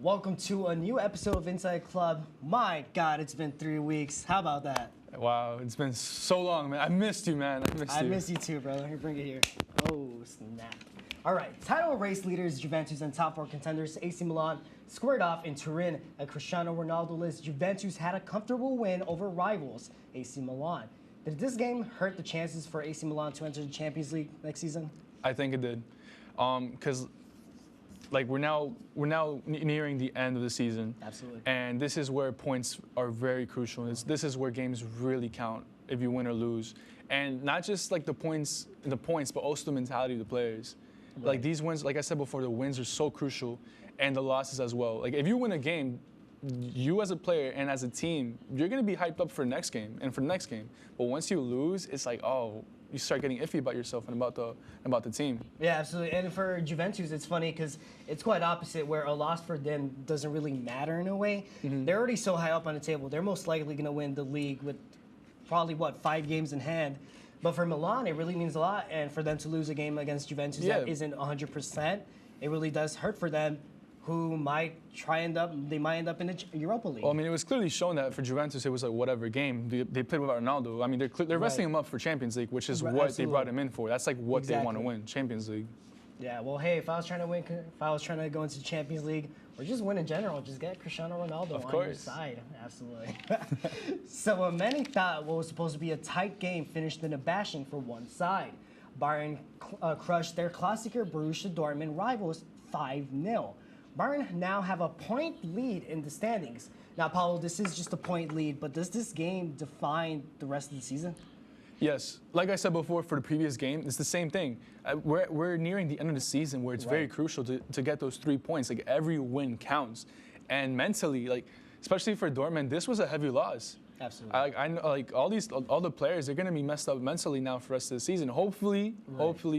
welcome to a new episode of Inside Club. My God, it's been 3 weeks. How about that? Wow, it's been so long, man. I missed you, man. I missed you too, brother. Here, bring it here. Oh, snap. All right, title race leaders Juventus and top 4 contenders AC Milan squared off in Turin. A Cristiano Ronaldo-less Juventus had a comfortable win over rivals AC Milan. Did this game hurt the chances for AC Milan to enter the Champions League next season? I think it did, because like we're now nearing the end of the season. Absolutely. And this is where points are very crucial. This is where games really count if you win or lose, and not just like the points, but also the mentality of the players. Right. Like these wins, like I said before, the wins are so crucial, and the losses as well. Like if you win a game, you as a player and as a team, you're gonna be hyped up for the next game and for the next game. But once you lose, it's like, oh, you start getting iffy about yourself and about the team. Yeah, absolutely. And for Juventus, it's funny because it's quite opposite, where a loss for them doesn't really matter in a way. Mm-hmm. They're already so high up on the table. They're most likely going to win the league with probably, 5 games in hand. But for Milan, it really means a lot. And for them to lose a game against Juventus that isn't 100%, it really does hurt for them, who might end up in the Europa League. Well, I mean, it was clearly shown that for Juventus, it was like whatever game. They played without Ronaldo. I mean, they're resting him up for Champions League, which is what they brought him in for. That's like what they want to win, Champions League. Yeah, well, hey, if I was trying to go into Champions League, or just win in general, just get Cristiano Ronaldo on your side. Absolutely. So many thought what was supposed to be a tight game finished in a bashing for one side. Bayern crushed their Klassiker Borussia Dortmund rivals 5-0. Bayern now have a point lead in the standings. Now, Paulo, this is just a point lead, but does this game define the rest of the season? Yes. Like I said before, for the previous game, it's the same thing. We're nearing the end of the season where it's very crucial to get those 3 points. Like, every win counts. And mentally, like, especially for Dortmund, this was a heavy loss. Absolutely. I know, like, all the players, they're going to be messed up mentally now for the rest of the season. Hopefully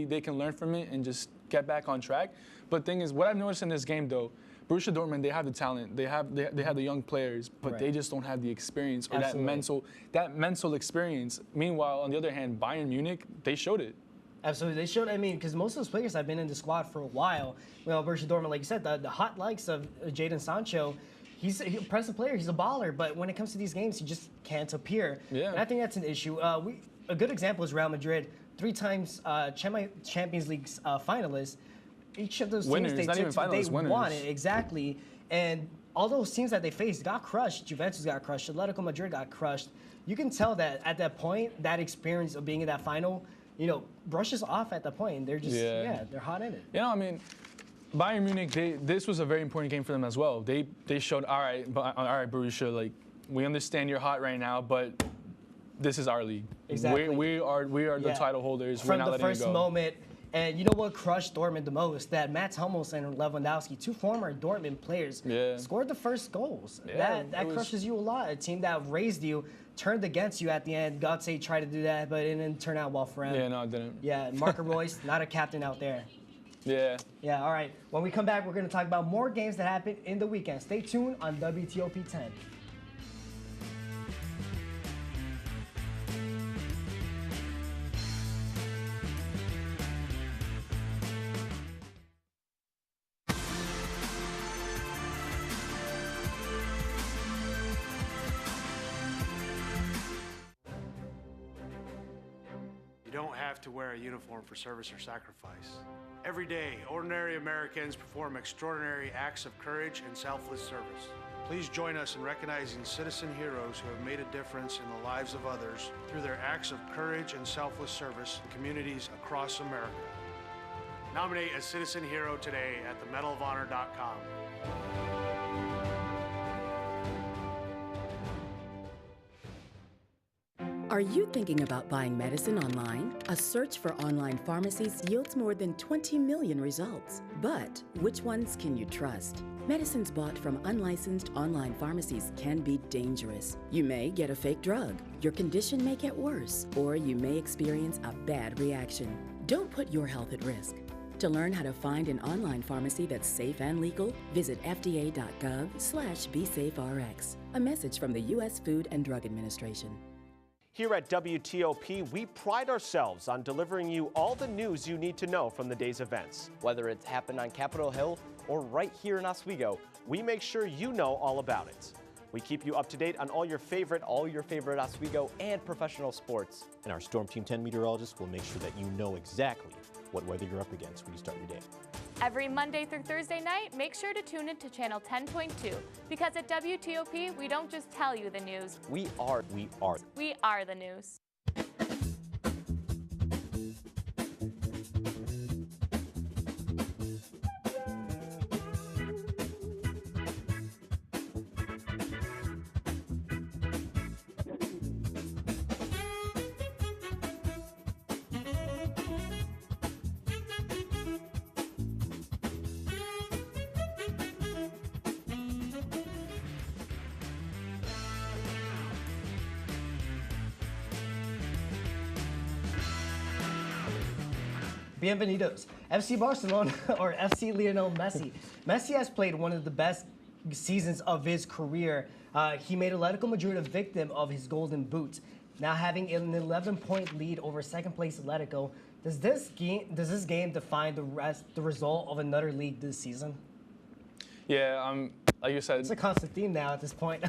they can learn from it and just get back on track. But the thing is, what I've noticed in this game, though, Borussia Dortmund, they have the talent, they have the young players, but they just don't have the experience or that mental experience. Meanwhile, on the other hand, Bayern Munich, they showed it. Absolutely, they showed. I mean, because most of those players have been in the squad for a while. Well, Borussia Dortmund, like you said, the hot likes of Jadon Sancho. He's an impressive player. He's a baller, but when it comes to these games, he just can't appear. Yeah. And I think that's an issue. A good example is Real Madrid, 3 times Champions League finalists. Each of those teams they won it, exactly. And all those teams that they faced got crushed. Juventus got crushed. Atletico Madrid got crushed. You can tell that at that point, that experience of being in that final, brushes off at that point. And they're just, they're hot in it. I mean, Bayern Munich, this was a very important game for them as well. They showed, all right, Borussia, like, we understand you're hot right now, but this is our league. Exactly. We are the title holders. We're not letting it go. From the first moment. And you know what crushed Dortmund the most? That Mats Hummels and Lewandowski, 2 former Dortmund players, scored the first goals. Yeah, that crushes you a lot. A team that raised you, turned against you at the end. Götze tried to do that, but it didn't turn out well for him. Yeah, no, it didn't. Yeah, Marco Reus, not a captain out there. Yeah. Yeah, all right. When we come back, we're going to talk about more games that happened in the weekend. Stay tuned on WTOP 10. You don't have to wear a uniform for service or sacrifice. Every day, ordinary Americans perform extraordinary acts of courage and selfless service. Please join us in recognizing citizen heroes who have made a difference in the lives of others through their acts of courage and selfless service in communities across America. Nominate a citizen hero today at themedalofhonor.com. Are you thinking about buying medicine online? A search for online pharmacies yields more than 20 million results. But which ones can you trust? Medicines bought from unlicensed online pharmacies can be dangerous. You may get a fake drug, your condition may get worse, or you may experience a bad reaction. Don't put your health at risk. To learn how to find an online pharmacy that's safe and legal, visit fda.gov/BeSafeRx. A message from the U.S. Food and Drug Administration. Here at WTOP, we pride ourselves on delivering you all the news you need to know from the day's events. Whether it's happened on Capitol Hill or right here in Oswego, we make sure you know all about it. We keep you up to date on all your favorite Oswego and professional sports. And our Storm Team 10 meteorologists will make sure that you know exactly what weather you're up against when you start your day. Every Monday through Thursday night, make sure to tune in to Channel 10.2, because at WTOP, we don't just tell you the news. We are the news. Bienvenidos. FC Barcelona, or FC Lionel Messi. Messi has played one of the best seasons of his career. He made Atletico Madrid a victim of his golden boot. Now having an 11-point lead over second-place Atletico, does this game define the result of another league this season? Yeah, like you said, it's a constant theme now at this point.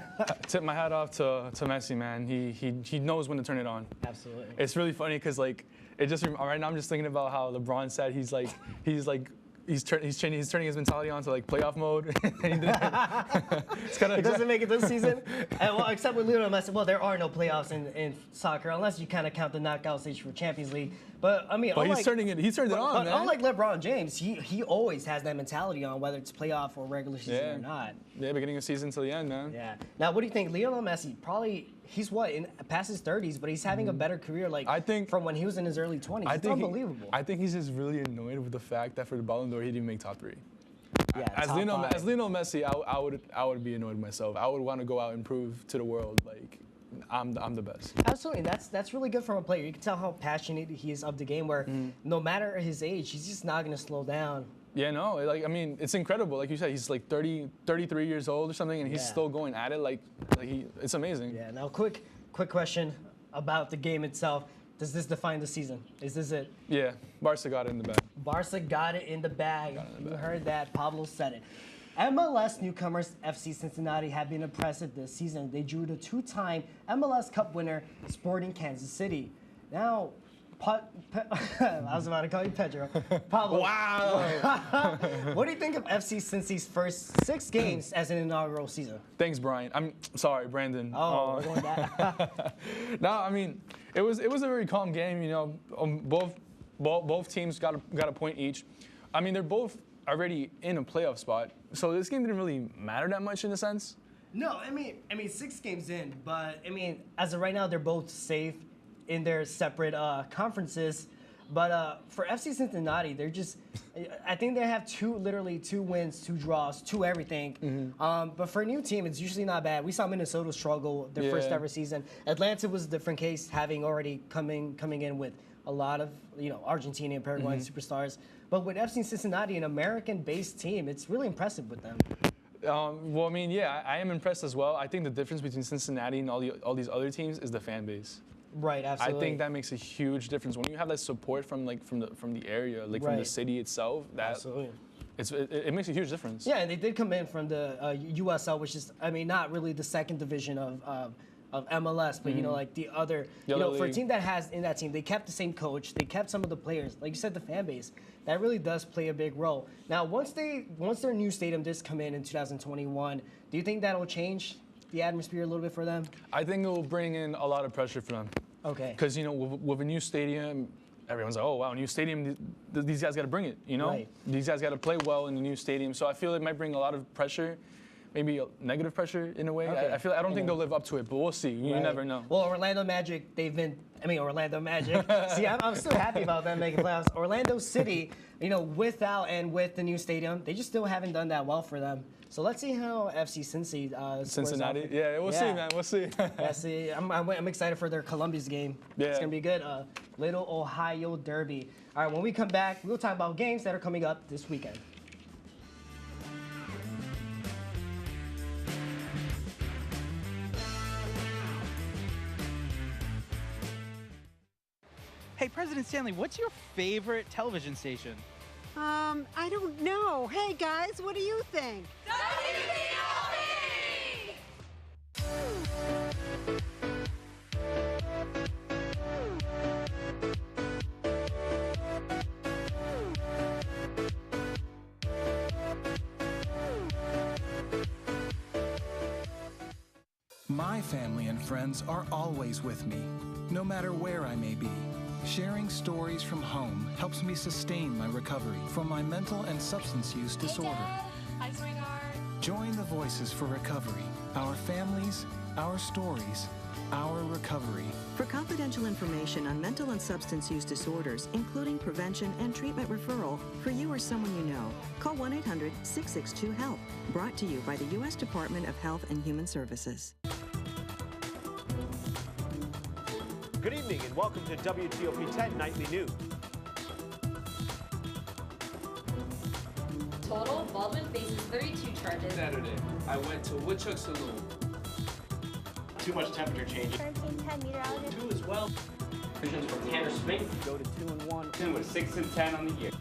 Tip my hat off to Messi, man. He knows when to turn it on. Absolutely. It's really funny because like right now I'm just thinking about how LeBron said he's turning his mentality on to like playoff mode. It's kind of it doesn't make it this season, except with Lionel Messi. Well, there are no playoffs in soccer unless you kind of count the knockout stage for Champions League. But I mean, he's turned it on, man. Unlike LeBron James, he always has that mentality on whether it's playoff or regular season or not. Yeah, beginning of season to the end, man. Yeah. Now, what do you think, Lionel Messi? He's past his 30s, but he's having a better career. I think from when he was in his early 20s. It's unbelievable. I think he's just really annoyed with the fact that for the Ballon d'Or he didn't make top 3. Yeah, as Lionel Messi, I would be annoyed myself. I would want to go out and prove to the world like I'm the best. Absolutely, that's really good from a player. You can tell how passionate he is of the game. Where no matter his age, he's just not going to slow down. Yeah, no, it's incredible. Like you said, he's like 33 years old or something, and he's still going at it. It's amazing. Yeah. Now, quick question about the game itself. Does this define the season? Is this it? Yeah, Barca got it in the bag. Barca got it in the bag. You heard that. Pablo said it. MLS newcomers FC Cincinnati have been impressive this season. They drew the 2-time MLS Cup winner Sporting Kansas City. Now, I was about to call you Pedro. Pablo. Wow. What do you think of FC Cincy's first 6 games as an inaugural season? Thanks, Brian. I'm sorry, Brandon. Oh, we're going back. No, I mean, it was a very calm game. You know, both teams got a point each. I mean, they're both already in a playoff spot, so this game didn't really matter that much in a sense. No, I mean 6 games in, but I mean, as of right now, they're both safe in their separate conferences. But for FC Cincinnati, they're just, I think they have literally 2 wins, 2 draws, 2 everything. But for a new team, it's usually not bad. We saw Minnesota struggle their first ever season. Atlanta was a different case, having already coming in with a lot of Argentinian and Paraguayan superstars. But with FC Cincinnati, an American-based team, it's really impressive with them. Well, I mean, yeah, I am impressed as well. I think the difference between Cincinnati and all these other teams is the fan base. Right, absolutely. I think that makes a huge difference when you have that support from the area, from the city itself. Absolutely. It makes a huge difference. Yeah, and they did come in from the USL, which is, I mean, not really the second division of MLS, but like the other, for a team that has in that team, they kept the same coach, they kept some of the players, like you said, the fan base. That really does play a big role. Now, once their new stadium does come in 2021, do you think that'll change the atmosphere a little bit for them? I think it will bring in a lot of pressure for them. Okay. Because with a new stadium, everyone's like, oh wow, new stadium. These guys got to bring it. Right. These guys got to play well in the new stadium. So I feel it might bring a lot of pressure. Maybe a negative pressure in a way. Okay. I don't think they'll live up to it, but we'll see. You never know. Well, Orlando Magic, Orlando Magic. See, I'm still happy about them making playoffs. Orlando City, without and with the new stadium, they just still haven't done that well for them. So let's see how FC Cincy Cincinnati, we'll see, man. We'll see. Yeah, see, I'm excited for their Columbus game. Yeah. It's gonna be good. Little Ohio Derby. All right, when we come back, we'll talk about games that are coming up this weekend. Hey, President Stanley, what's your favorite television station? I don't know. Hey, guys, what do you think? My family and friends are always with me, no matter where I may be. Sharing stories from home helps me sustain my recovery from my mental and substance use disorder. Hi, sweetheart. Join the Voices for Recovery, our families, our stories, our recovery. For confidential information on mental and substance use disorders, including prevention and treatment referral for you or someone you know, call 1-800-662-HELP. Brought to you by the U.S. Department of Health and Human Services. Good evening and welcome to WTOP 10 Nightly News. Total, Baldwin faces 32 charges. Saturday, I went to Woodchuck Saloon. Too much temperature change. 1310 meteorologist. 2 as well. Visions from Tanner Smith. Go to 2 and 1. 2 with 6 and 10 on the year.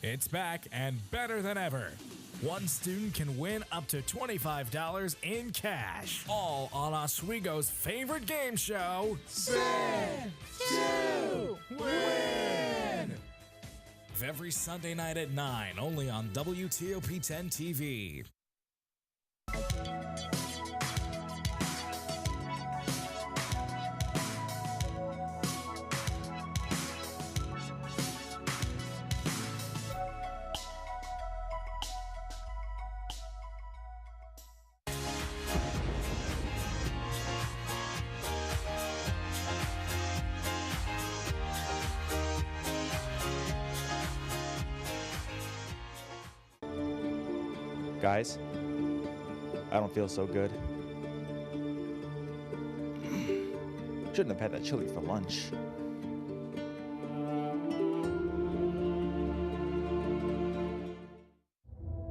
It's back and better than ever. One student can win up to $25 in cash. All on Oswego's favorite game show, Spin to Win! Every Sunday night at 9, only on WTOP 10 TV. Guys, I don't feel so good. Shouldn't have had that chili for lunch.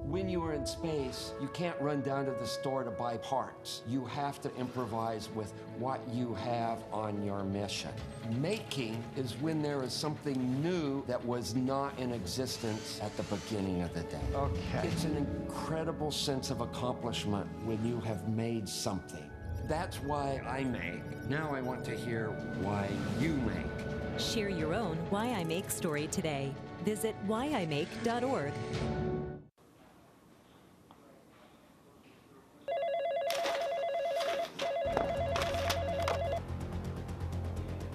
When you are in space, you can't run down to the store to buy parts. You have to improvise with what you have on your mission. Making is when there is something new that was not in existence at the beginning of the day. Okay. It's an incredible sense of accomplishment when you have made something. That's why I make. Now I want to hear why you make. Share your own Why I Make story today. Visit whyimake.org.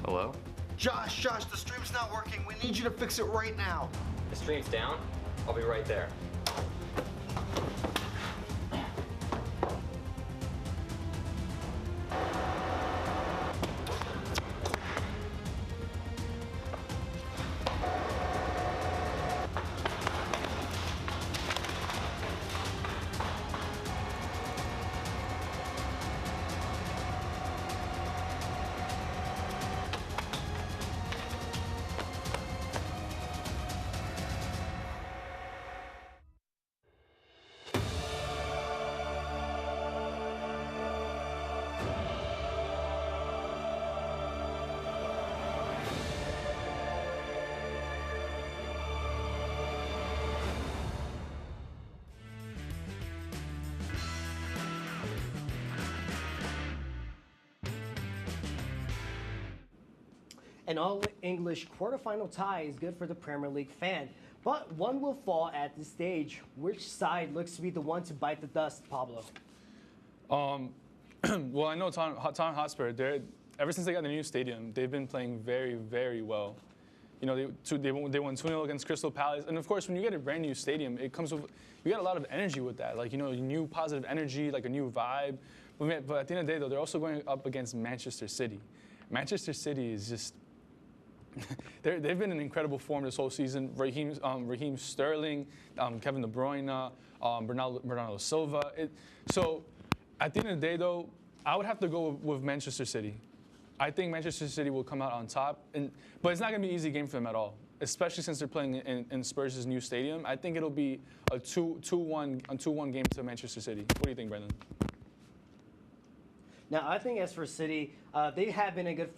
Hello? Josh, the stream's not working. We need you to fix it right now. The stream's down? I'll be right there. An all-English quarterfinal tie is good for the Premier League fan, but one will fall at this stage. Which side looks to be the one to bite the dust, Pablo? Well, I know Tottenham Hotspur, ever since they got the new stadium, they've been playing very, very well. You know, they won 2-0 against Crystal Palace. And of course, when you get a brand new stadium, it comes with, you get a lot of energy with that. Like, you know, new positive energy, like a new vibe. But at the end of the day, though, they're also going up against Manchester City. Manchester City is just, they've been in incredible form this whole season. Raheem Sterling, Kevin De Bruyne, Bernardo Silva. So at the end of the day, though, I would have to go with Manchester City. I think Manchester City will come out on top, but it's not going to be an easy game for them at all, especially since they're playing in Spurs' new stadium. I think it'll be a 2-1 game to Manchester City. What do you think, Brendan? Now, I think as for City, they have been a good,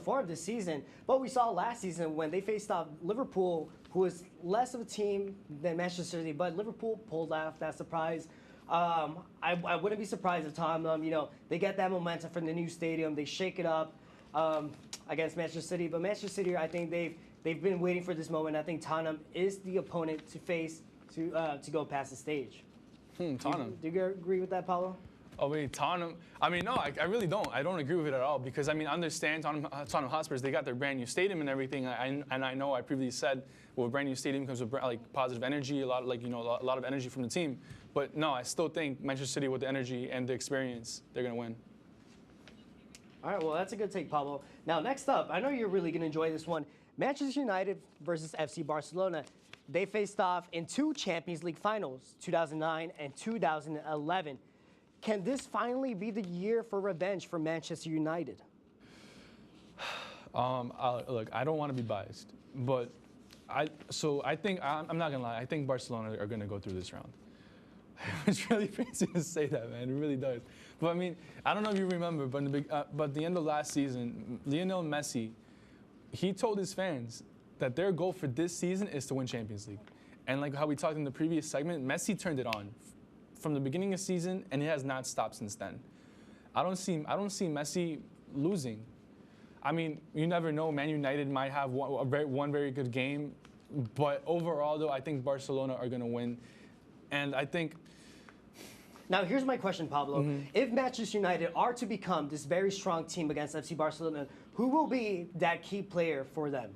form this season. But we saw last season when they faced off Liverpool, who is less of a team than Manchester City, but Liverpool pulled off that surprise. I wouldn't be surprised if Tottenham, they get that momentum from the new stadium, they shake it up against Manchester City. But Manchester City, I think they've been waiting for this moment. I think Tottenham is the opponent to face to go past the stage. Tottenham. Do you agree with that, Paulo? Oh, wait, Tottenham. I mean, no, I really don't. I don't agree with it at all because, I mean, understand Tottenham Hotspurs, they got their brand new stadium and everything. And I know I previously said, well, a brand new stadium comes with positive energy, a lot of energy from the team. But no, I still think Manchester City with the energy and the experience, they're going to win. All right, well, that's a good take, Pablo. Now, next up, I know you're really going to enjoy this one. Manchester United versus FC Barcelona. They faced off in 2 Champions League finals, 2009 and 2011. Can this finally be the year for revenge for Manchester United? Look, I don't want to be biased, but I think, I'm not going to lie, I think Barcelona are going to go through this round. It's really crazy to say that, man. It really does. But, I mean, I don't know if you remember, but at the end of last season, Lionel Messi, he told his fans that their goal for this season is to win Champions League. And like how we talked in the previous segment, Messi turned it on from the beginning of the season, and it has not stopped since then. I don't see Messi losing. I mean, you never know. Man United might have one very good game, but overall, though, I think Barcelona are going to win. And I think... Now, here's my question, Pablo. If Manchester United are to become this very strong team against FC Barcelona, who will be that key player for them?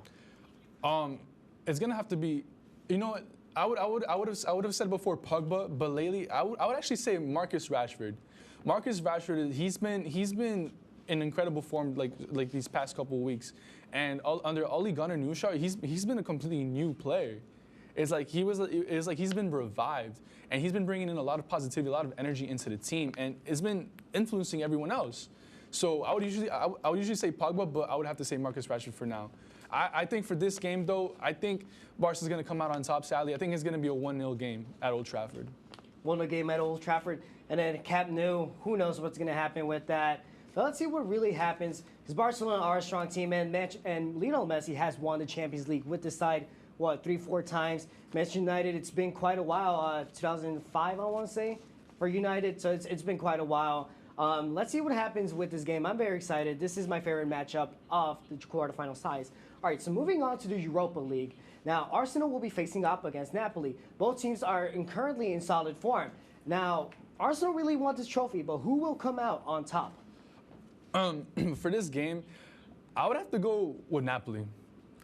It's going to have to be... You know what? I would have said before Pogba, but lately I would actually say Marcus Rashford. Marcus Rashford, he's been in incredible form like these past couple of weeks, and under Ole Gunnar Solskjaer, he's been a completely new player. It's like he's been revived, and he's been bringing in a lot of positivity, a lot of energy into the team, and it's been influencing everyone else. So I would usually say Pogba, but I would have to say Marcus Rashford for now. I think for this game, though, I think Barca's going to come out on top, sadly. I think it's going to be a 1-0 game at Old Trafford. 1-0 game at Old Trafford. And then Camp Nou, who knows what's going to happen with that. But let's see what really happens. Because Barcelona are a strong team, and Lionel Messi has won the Champions League with this side, 3-4 times. Manchester United, it's been quite a while, 2005, I want to say, for United. So it's been quite a while. Let's see what happens with this game. I'm very excited. This is my favorite matchup of the quarterfinal size. All right, so moving on to the Europa League. Now, Arsenal will be facing up against Napoli. Both teams are currently in solid form. Now, Arsenal really want this trophy, but who will come out on top? For this game, I would have to go with Napoli.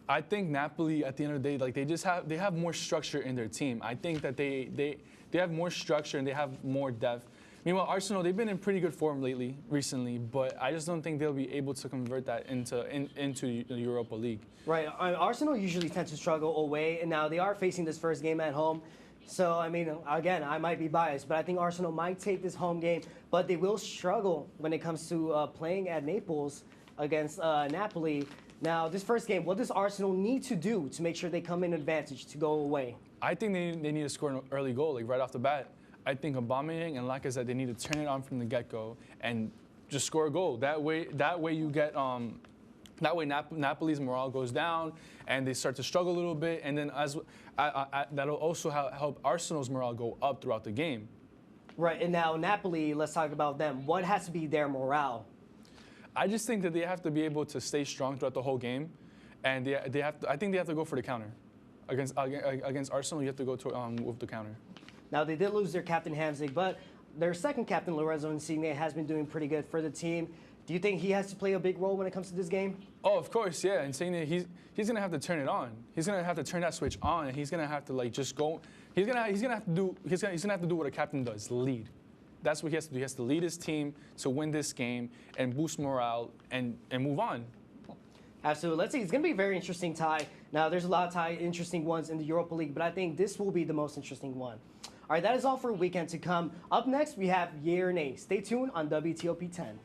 I think Napoli, at the end of the day, they have more structure in their team. I think that they have more structure and they have more depth. Meanwhile, Arsenal, they've been in pretty good form recently, but I just don't think they'll be able to convert that into the Europa League. Right. Arsenal usually tend to struggle away, and now they are facing this first game at home. So, I mean, again, I might be biased, but I think Arsenal might take this home game, but they will struggle when it comes to playing at Naples against Napoli. Now, this first game, what does Arsenal need to do to make sure they come in advantage to go away? I think they need to score an early goal, right off the bat. I think Aubameyang and Lacazette, they need to turn it on from the get-go and just score a goal. That way you get Napoli's morale goes down and they start to struggle a little bit, and then that'll also help Arsenal's morale go up throughout the game. Right, and now Napoli, let's talk about them. What has to be their morale? I just think that they have to be able to stay strong throughout the whole game, and I think they have to go for the counter. Against Arsenal, you have to go with the counter. Now, they did lose their captain, Hamsik, but their second captain, Lorenzo Insigne, has been doing pretty good for the team. Do you think he has to play a big role when it comes to this game? Oh, of course, yeah. Insigne, he's going to have to turn it on. He's going to have to turn that switch on, and he's going to have to, just go. He's going to have to do what a captain does, lead. That's what he has to do. He has to lead his team to win this game and boost morale and move on. Absolutely. Let's see. It's going to be a very interesting tie. Now, there's a lot of interesting ones in the Europa League, but I think this will be the most interesting one. All right, that is all for a weekend to come. Up next, we have Yay or Nay. Stay tuned on WTOP 10.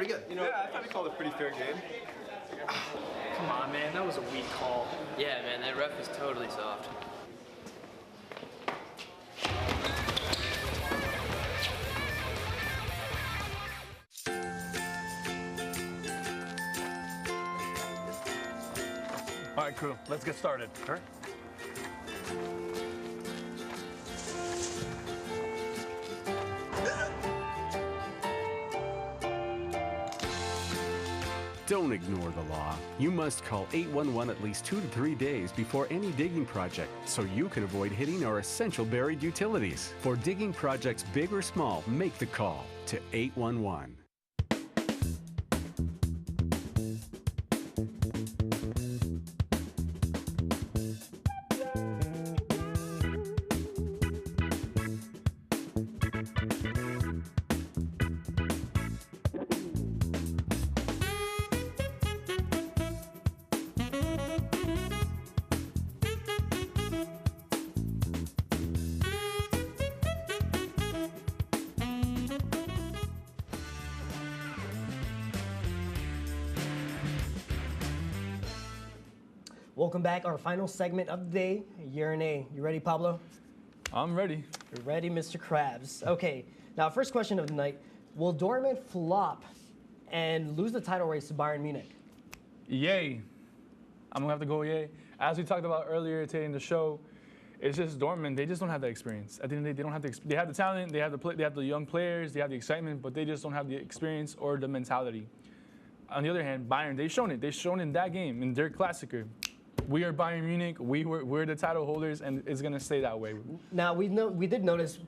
pretty good. Yeah, I thought he called a pretty fair game. Come on, man, that was a weak call. Yeah, man, that ref is totally soft. All right, crew, let's get started. Sure. Don't ignore the law. You must call 811 at least 2 to 3 days before any digging project so you can avoid hitting our essential buried utilities. For digging projects big or small, make the call to 811. Welcome back. Our final segment of the day, Year in A. You ready, Pablo? I'm ready. You're ready, Mr. Krabs. Okay, now first question of the night. Will Dortmund flop and lose the title race to Bayern Munich? Yay. I'm going to have to go yay. As we talked about earlier today in the show, it's just Dortmund. They just don't have that experience. At the end of the day, they don't have they have the talent, they have the young players, they have the excitement, but they just don't have the experience or the mentality. On the other hand, Bayern, they've shown it. They've shown in that game, in their Klassiker. We are Bayern Munich. We're the title holders, and it's gonna stay that way. Now we did notice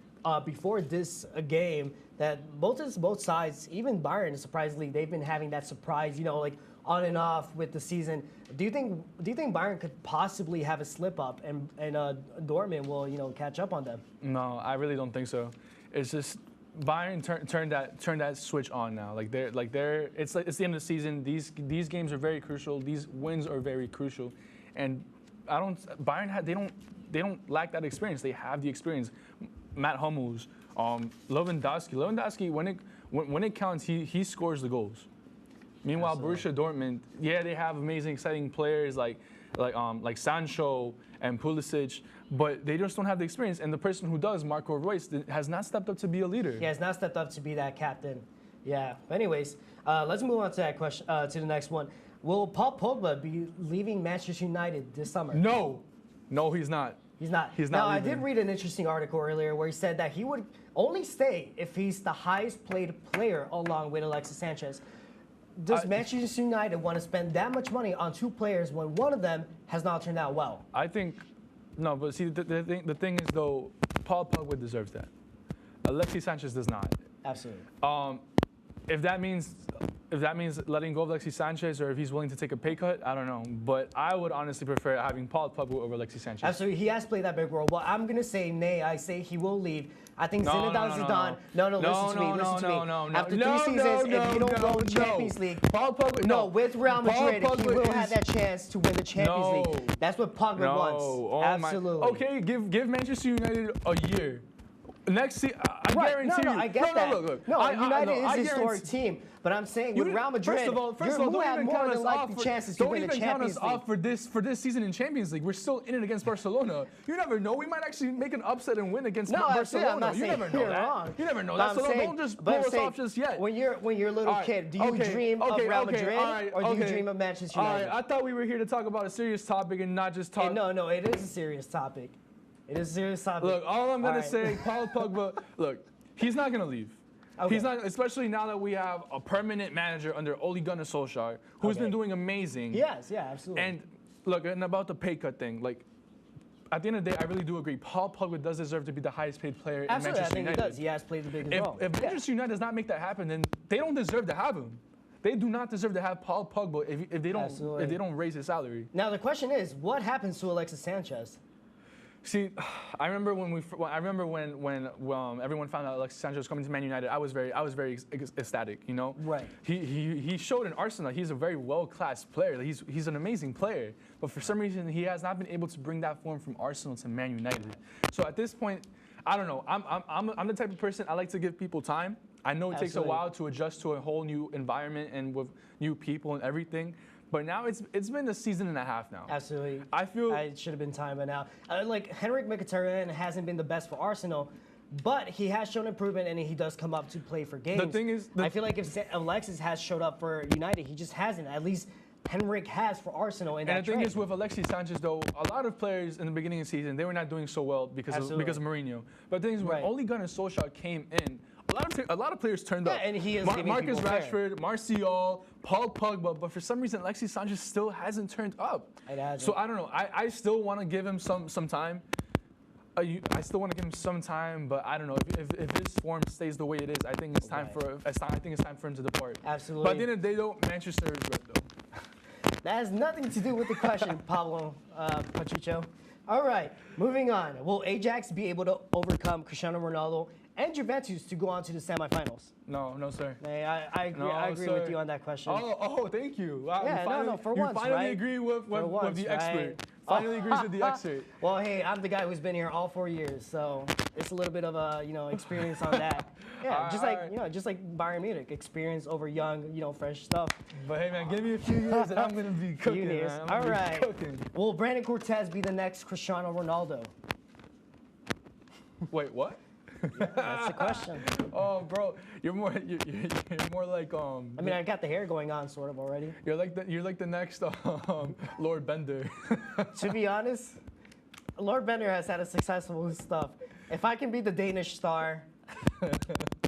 before this game that both sides, even Bayern, surprisingly, they've been having that surprise, like on and off with the season. Do you think Bayern could possibly have a slip up and Dortmund will catch up on them? No, I really don't think so. It's just Bayern turned that switch on now. It's the end of the season. These games are very crucial. These wins are very crucial. And Bayern they don't lack that experience. They have the experience. Matt Hummels, Lewandowski, when it counts, he scores the goals. Meanwhile, Absolutely. Borussia Dortmund, yeah, they have amazing, exciting players like Sancho and Pulisic, but they just don't have the experience. And the person who does, Marco Reus, has not stepped up to be a leader. Yeah, has not stepped up to be that captain. Yeah. Anyways, let's move on to that question. To the next one. Will Paul Pogba be leaving Manchester United this summer? No, he's not. He's not. Now, I did read an interesting article earlier where he said that he would only stay if he's the highest paid player along with Alexis Sanchez. Does Manchester United want to spend that much money on two players when one of them has not turned out well? I think, no, but see, the thing is, though, Paul Pogba deserves that. Alexis Sanchez does not. Absolutely. If that means letting go of Alexis Sanchez, or if he's willing to take a pay cut, I don't know. But I would honestly prefer having Paul Pogba over Alexis Sanchez. Absolutely, he has played that big role. But I'm gonna say nay. I say he will leave. I think Zinedine Zidane. Listen to me. After 3 seasons, if you don't go Champions League, Paul Pogba, with Real Madrid, he will have that chance to win the Champions League. That's what Pogba wants. Absolutely. Okay, give Manchester United a year. Next season, I guarantee you. I get that. Look. United is a historic team, but I'm saying with Real Madrid, first of all, you have more than likely chances to win the Champions League. Don't even count us off for this season in Champions League. We're still in it against Barcelona. You never know. We might actually make an upset and win against Barcelona. You never know that. You never know that. So don't just blow us off just yet. When you're a little kid, do you dream of Real Madrid or do you dream of Manchester United? I thought we were here to talk about a serious topic and not just talk. No, it is a serious topic. It is a serious topic. Look, all I'm going to say, Paul Pogba, look, he's not going to leave. Okay. He's not, especially now that we have a permanent manager under Ole Gunnar Solskjaer, who's been doing amazing. Yes, yeah, absolutely. And look, and about the pay cut thing, at the end of the day, I really do agree. Paul Pogba does deserve to be the highest paid player in Manchester United. Absolutely, I think he does. He has played the biggest role. If Manchester United does not make that happen, then they don't deserve to have him. They do not deserve to have Paul Pogba if they don't raise his salary. Now the question is, what happens to Alexis Sanchez? See, I remember when everyone found out Alexis Sanchez was coming to Man United. I was very ecstatic, Right. He showed in Arsenal he's a very well-class player. He's an amazing player. But for some reason he has not been able to bring that form from Arsenal to Man United. So at this point, I don't know. I'm the type of person, I like to give people time. I know it takes a Absolutely. while to adjust to a whole new environment and with new people and everything. But now it's been a season and a half now. Absolutely. I feel it should have been time by now. Like Henrik Mkhitaryan hasn't been the best for Arsenal, but he has shown improvement and he does come up to play for games. The thing is, I feel like if Alexis has showed up for United, he just hasn't. At least Henrik has for Arsenal in that And the thing trade. is, with Alexis Sanchez, though, a lot of players in the beginning of the season, they were not doing so well because of Mourinho. But the thing is, when Ole Gunnar Solskjaer came in, a lot of players turned up. And he is giving Marcus people Rashford, Martial, Paul Pogba, but for some reason, Alexis Sanchez still hasn't turned up. It hasn't. So I don't know. I still want to give him some time. I still want to give him some time, but I don't know if his form stays the way it is. I think it's time for him to depart. Absolutely. But at the end of the day, though, Manchester is good, though. That has nothing to do with the question, Pablo Pachucho. All right, moving on. Will Ajax be able to overcome Cristiano Ronaldo and Juventus to go on to the semifinals? No, sir. I agree with you on that question. Oh, thank you. Wow, Yeah, for once, you finally right? agree with the expert. Right? Finally agrees with the expert. Well, hey, I'm the guy who's been here all 4 years, so it's a little bit of a experience on that. Yeah, just like Bayern Munich, experience over young, fresh stuff. But hey, man, give me a few years and I'm gonna be cooking. Man. I'm All right. Cooking. Will Brandon Cortez be the next Cristiano Ronaldo? Wait, what? Yeah, that's the question. Oh, bro, you're more like I mean, I got the hair going on sort of already. You're like the next Lord Bender. To be honest, Lord Bender has had a successful stuff. If I can be the Danish star,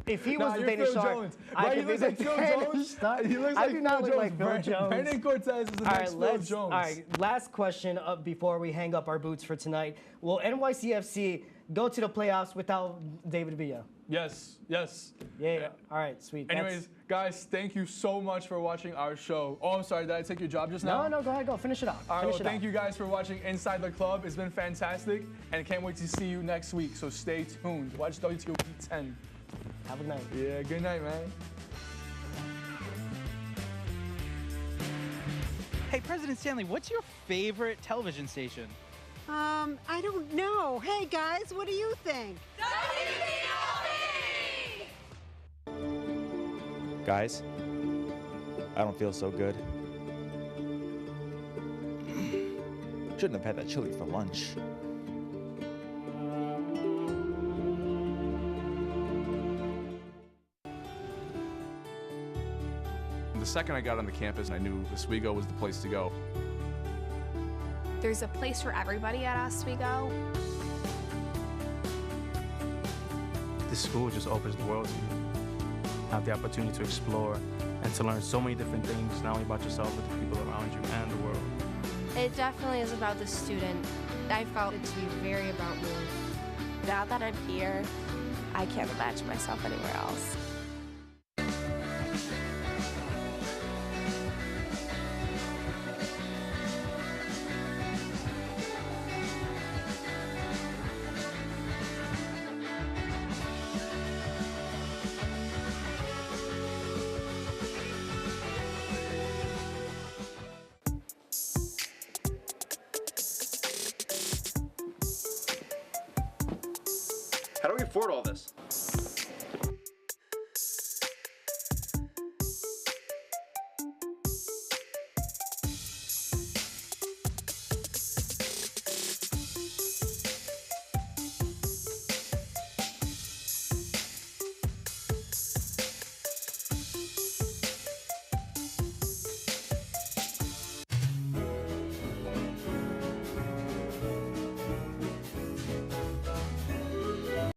if he was the Danish star, I could be the Danish star. He looks I like do not look like Phil Jones. Brandon Cortez is the next Phil Jones. All right, last question before we hang up our boots for tonight. Will NYCFC go to the playoffs without David Villa? Yes. Yeah. All right, sweet. Anyways, guys, thank you so much for watching our show. Oh, I'm sorry, did I take your job just now? No, go ahead, go. Finish it off. All right, well, thank you guys for watching Inside the Club. It's been fantastic, and can't wait to see you next week, so stay tuned. Watch WTOP 10. Have a good night. Yeah, good night, man. Hey, President Stanley, what's your favorite television station? I don't know. Hey, guys, what do you think? Guys, I don't feel so good. Shouldn't have had that chili for lunch. The second I got on the campus, I knew Oswego was the place to go. There's a place for everybody at Oswego. This school just opens the world to you. Have the opportunity to explore and to learn so many different things, not only about yourself, but the people around you and the world. It definitely is about the student. I felt it to be very about me. Now that I'm here, I can't imagine myself anywhere else. How do we afford all this?